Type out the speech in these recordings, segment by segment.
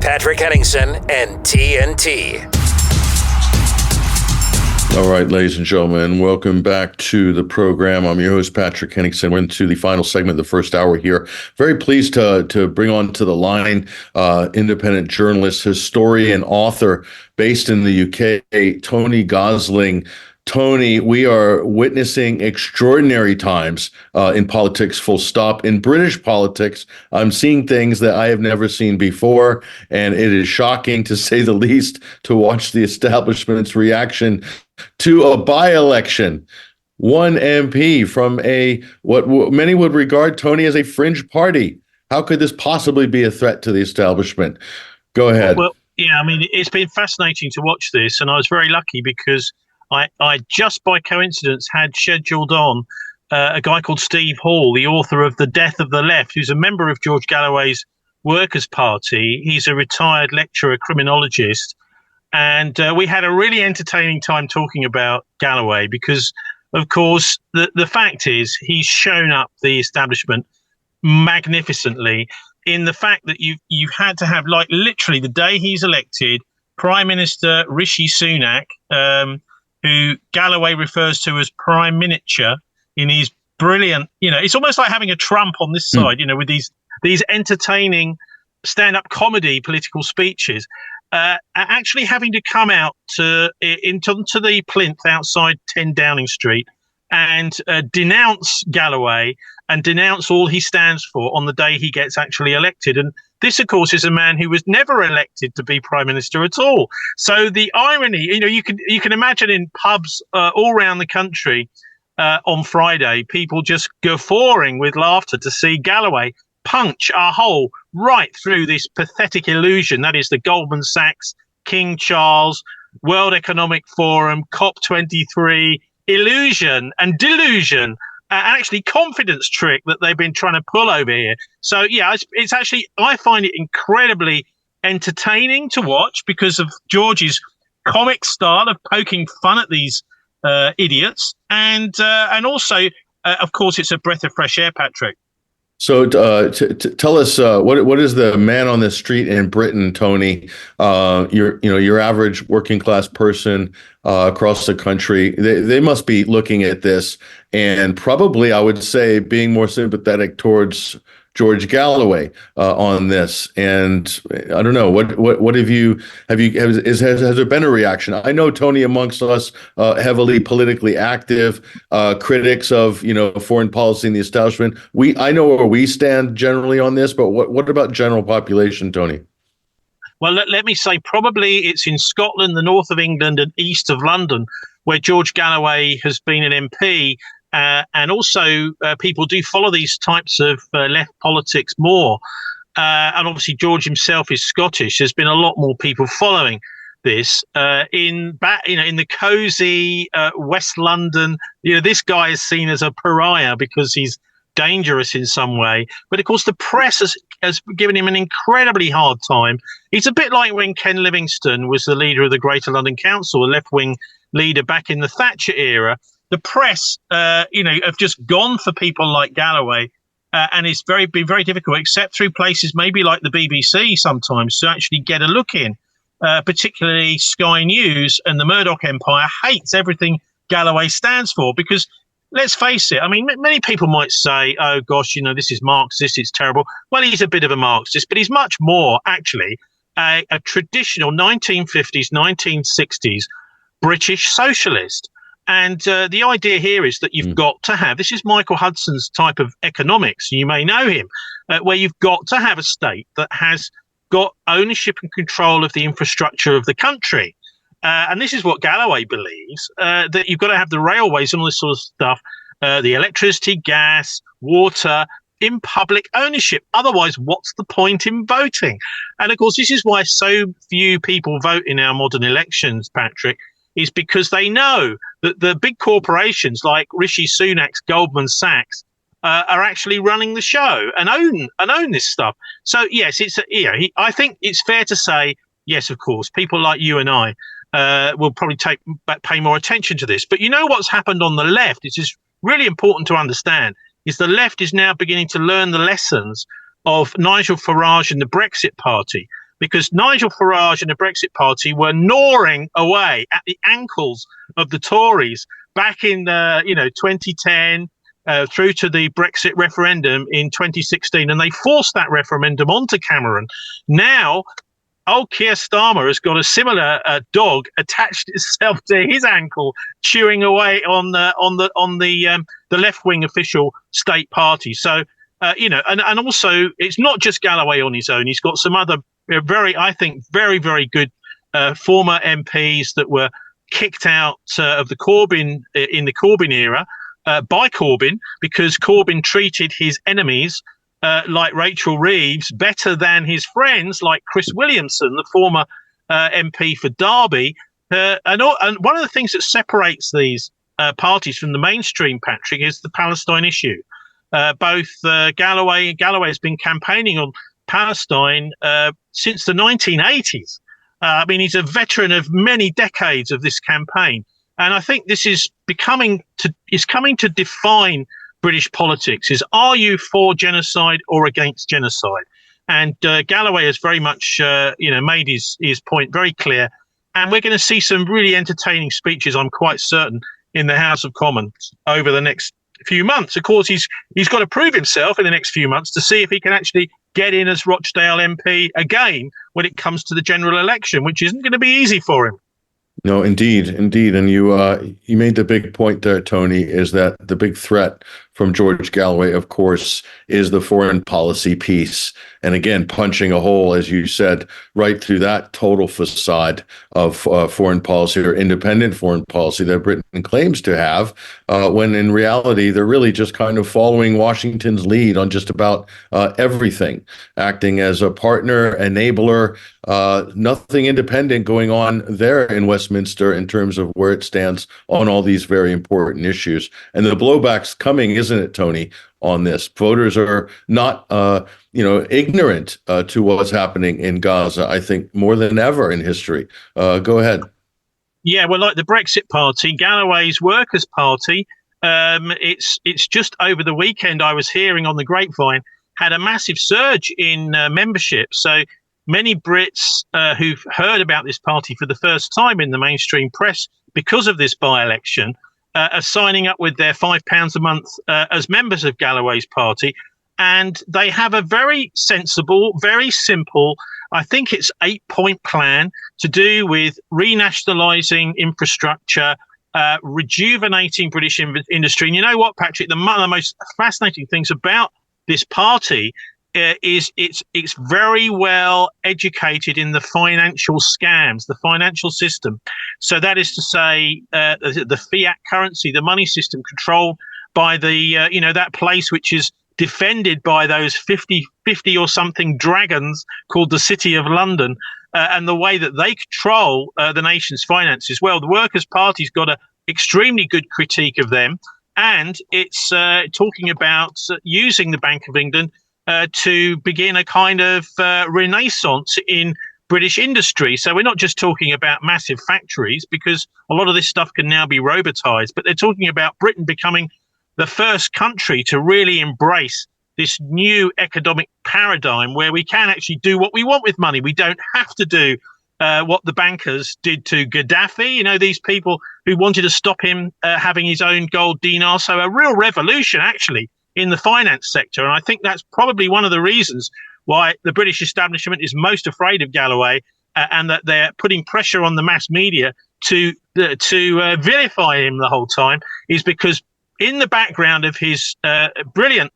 Patrick Henningsen and TNT. All right, ladies and gentlemen, welcome back to the program. I'm your host, Patrick Henningsen. We're into the final segment of the first hour here. Very pleased to bring on to the line independent journalist, historian, author based in the UK, Tony Gosling. Tony, we are witnessing extraordinary times in politics, full stop. In British politics, I'm seeing things that I have never seen before, and it is shocking, to say the least, to watch the establishment's reaction to a by-election. One MP from what many would regard, Tony, as a fringe party. How could this possibly be a threat to the establishment? Go ahead. Well, yeah, I mean, it's been fascinating to watch this, and I was very lucky because I just by coincidence had scheduled on a guy called Steve Hall, the author of The Death of the Left, who's a member of George Galloway's Workers' Party. He's a retired lecturer, criminologist. And we had a really entertaining time talking about Galloway because, of course, the fact is he's shown up the establishment magnificently in the fact that you've had to have, like, literally the day he's elected, Prime Minister Rishi Sunak, who Galloway refers to as Prime Miniature in his brilliant, it's almost like having a Trump on this side, with these entertaining stand-up comedy political speeches, actually having to come out into the plinth outside 10 Downing Street and denounce Galloway and denounce all he stands for on the day he gets actually elected. And this, of course, is a man who was never elected to be Prime Minister at all. So the irony, you can imagine in pubs all around the country on Friday, people just guffawing with laughter to see Galloway punch a hole right through this pathetic illusion that is the Goldman Sachs, King Charles, World Economic Forum, COP23 illusion and delusion, actually confidence trick that they've been trying to pull over here. So, yeah, it's actually, I find it incredibly entertaining to watch because of George's comic style of poking fun at these idiots. And also, of course, it's a breath of fresh air, Patrick. So tell us what is the man on the street in Britain, Tony? Your average working class person across the country. They must be looking at this and probably, I would say, being more sympathetic towards George Galloway on this. And I don't know, what has there been a reaction? I know, Tony, amongst us heavily politically active critics of foreign policy and the establishment, I know where we stand generally on this, but what about general population, Tony? Well, let me say probably it's in Scotland, the north of England and east of London, where George Galloway has been an MP. And also people do follow these types of left politics more. And obviously George himself is Scottish. There's been a lot more people following this in the cosy West London. This guy is seen as a pariah because he's dangerous in some way. But of course, the press has given him an incredibly hard time. It's a bit like when Ken Livingstone was the leader of the Greater London Council, a left-wing leader back in the Thatcher era. The press, have just gone for people like Galloway, and it's been very difficult, except through places maybe like the BBC sometimes, to actually get a look in. Particularly Sky News and the Murdoch empire hates everything Galloway stands for because, let's face it, I mean, many people might say, oh, gosh, this is Marxist, it's terrible. Well, he's a bit of a Marxist, but he's much more, actually, a traditional 1950s, 1960s British socialist. And the idea here is that you've got to have, this is Michael Hudson's type of economics, you may know him, where you've got to have a state that has got ownership and control of the infrastructure of the country. And this is what Galloway believes, that you've got to have the railways and all this sort of stuff, the electricity, gas, water, in public ownership. Otherwise, what's the point in voting? And of course, this is why so few people vote in our modern elections, Patrick, is because they know that the big corporations like Rishi Sunak's Goldman Sachs are actually running the show and own this stuff. So yes, I think it's fair to say, yes, of course, people like you and I will probably pay more attention to this. But what's happened on the left, it's just really important to understand, is the left is now beginning to learn the lessons of Nigel Farage and the Brexit Party. because Nigel Farage and the Brexit Party were gnawing away at the ankles of the Tories back in 2010 through to the Brexit referendum in 2016, and they forced that referendum onto Cameron. Now, old Keir Starmer has got a similar dog attached itself to his ankle, chewing away on the left-wing official state party. So, and also it's not just Galloway on his own. He's got some other very good former MPs that were kicked out of the Corbyn in the Corbyn era by Corbyn, because Corbyn treated his enemies like Rachel Reeves better than his friends like Chris Williamson, the former MP for Derby. And one of the things that separates these parties from the mainstream, Patrick, is the Palestine issue. Both Galloway has been campaigning on Palestine since the 1980s. I mean, he's a veteran of many decades of this campaign. And I think this is coming to define British politics. Are you for genocide or against genocide? And Galloway has very much made his point very clear. And we're going to see some really entertaining speeches, I'm quite certain, in the House of Commons over the next few months. Of course, he's got to prove himself in the next few months to see if he can actually get in as Rochdale MP again when it comes to the general election, which isn't going to be easy for him. No, indeed. And you made the big point there, Tony, is that the big threat from George Galloway, of course, is the foreign policy piece. And again, punching a hole, as you said, right through that total facade of foreign policy or independent foreign policy that Britain claims to have, when in reality, they're really just kind of following Washington's lead on just about everything, acting as a partner, enabler, nothing independent going on there in Westminster in terms of where it stands on all these very important issues. And the blowback's coming, isn't it, Tony, on this? Voters are not, ignorant to what's happening in Gaza, I think, more than ever in history. Go ahead. Yeah, well, like the Brexit Party, Galloway's Workers' Party, it's just over the weekend I was hearing on the grapevine, had a massive surge in membership. So many Brits who've heard about this party for the first time in the mainstream press because of this by-election are signing up with their £5 a month as members of Galloway's party. And they have a very sensible, very simple, I think it's 8-point plan to do with renationalising infrastructure, rejuvenating British industry. And you know what, Patrick, one of the most fascinating things about this party is it's very well educated in the financial scams, the financial system. So that is to say, the fiat currency, the money system controlled by the, that place which is defended by those 50 or something dragons called the City of London, and the way that they control the nation's finances. Well, the Workers' Party's got an extremely good critique of them, and it's talking about using the Bank of England to begin a kind of renaissance in British industry. So we're not just talking about massive factories, because a lot of this stuff can now be robotized, but they're talking about Britain becoming the first country to really embrace this new economic paradigm where we can actually do what we want with money. We don't have to do what the bankers did to Gaddafi, these people who wanted to stop him having his own gold dinar. So a real revolution, actually, in the finance sector. And I think that's probably one of the reasons why the British establishment is most afraid of Galloway, and that they're putting pressure on the mass media to vilify him the whole time, is because in the background of his brilliant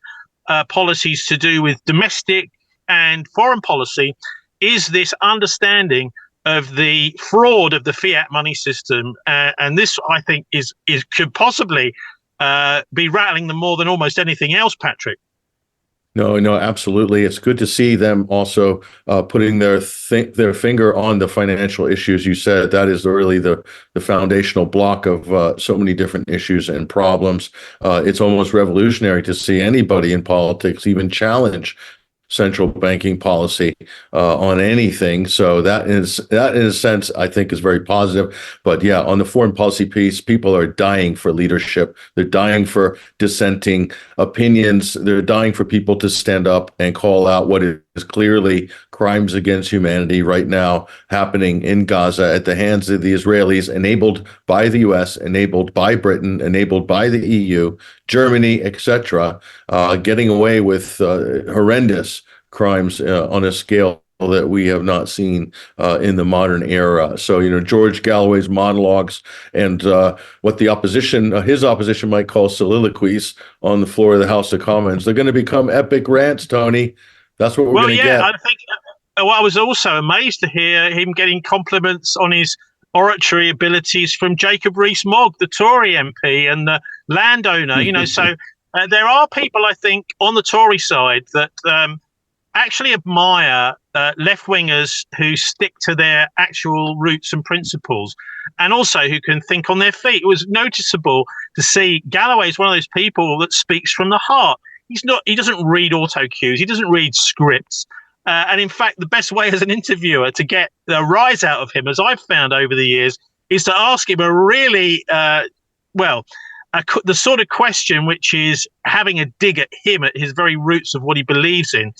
policies to do with domestic and foreign policy is this understanding of the fraud of the fiat money system. And this, I think, could possibly be rattling them more than almost anything else, Patrick. No, absolutely. It's good to see them also putting their finger on the financial issues. You said that is really the foundational block of so many different issues and problems. It's almost revolutionary to see anybody in politics even challenge central banking policy on anything. So that in a sense, I think, is very positive. But yeah, on the foreign policy piece, people are dying for leadership. They're dying for dissenting opinions. They're dying for people to stand up and call out what is clearly crimes against humanity right now happening in Gaza at the hands of the Israelis, enabled by the U.S., enabled by Britain, enabled by the EU, Germany, etc., getting away with horrendous crimes on a scale that we have not seen in the modern era. So, George Galloway's monologues and what the opposition, his opposition might call soliloquies on the floor of the House of Commons, they're going to become epic rants, Tony. That's what we're going to get. I think I was also amazed to hear him getting compliments on his oratory abilities from Jacob Rees-Mogg, the Tory MP and the landowner. So there are people, I think, on the Tory side that actually admire left-wingers who stick to their actual roots and principles, and also who can think on their feet. It was noticeable to see Galloway is one of those people that speaks from the heart. He doesn't read auto cues. He doesn't read scripts. And in fact, the best way as an interviewer to get a rise out of him, as I've found over the years, is to ask him a really, the sort of question which is having a dig at him, at his very roots of what he believes in.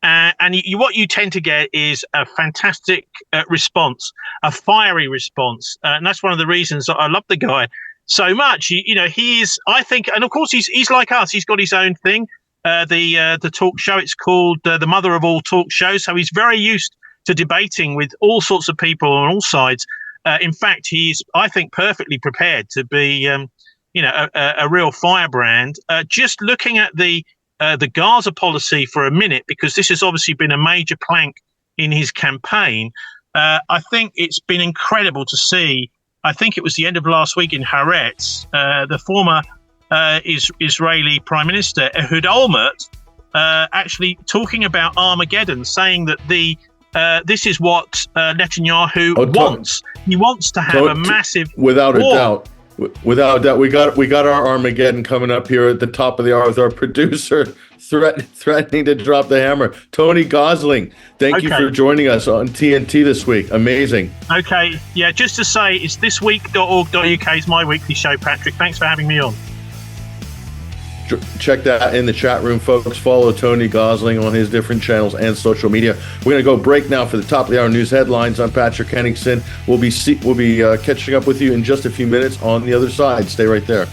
What you tend to get is a fantastic response, a fiery response. And that's one of the reasons that I love the guy so much. He is, I think, and of course he's like us. He's got his own thing. The talk show, it's called the mother of all talk shows. So he's very used to debating with all sorts of people on all sides. In fact, he's, I think, perfectly prepared to be, a real firebrand. Just looking at the Gaza policy for a minute, because this has obviously been a major plank in his campaign. I think it's been incredible to see. I think it was the end of last week in Haaretz, the former Israeli Prime Minister Ehud Olmert actually talking about Armageddon, saying that this is what Netanyahu wants. He wants to have a massive without war. a doubt. Without doubt, we got our Armageddon coming up here at the top of the hour with our producer threatening to drop the hammer. Tony Gosling, thank you for joining us on TNT this week. Amazing. Okay, yeah, just to say, it's thisweek.org.uk is my weekly show, Patrick. Thanks for having me on. Check that in the chat room, folks. Follow Tony Gosling on his different channels and social media. We're going to go break now for the top of the hour news headlines. I'm Patrick Henningsen. We'll be catching up with you in just a few minutes on the other side. Stay right there.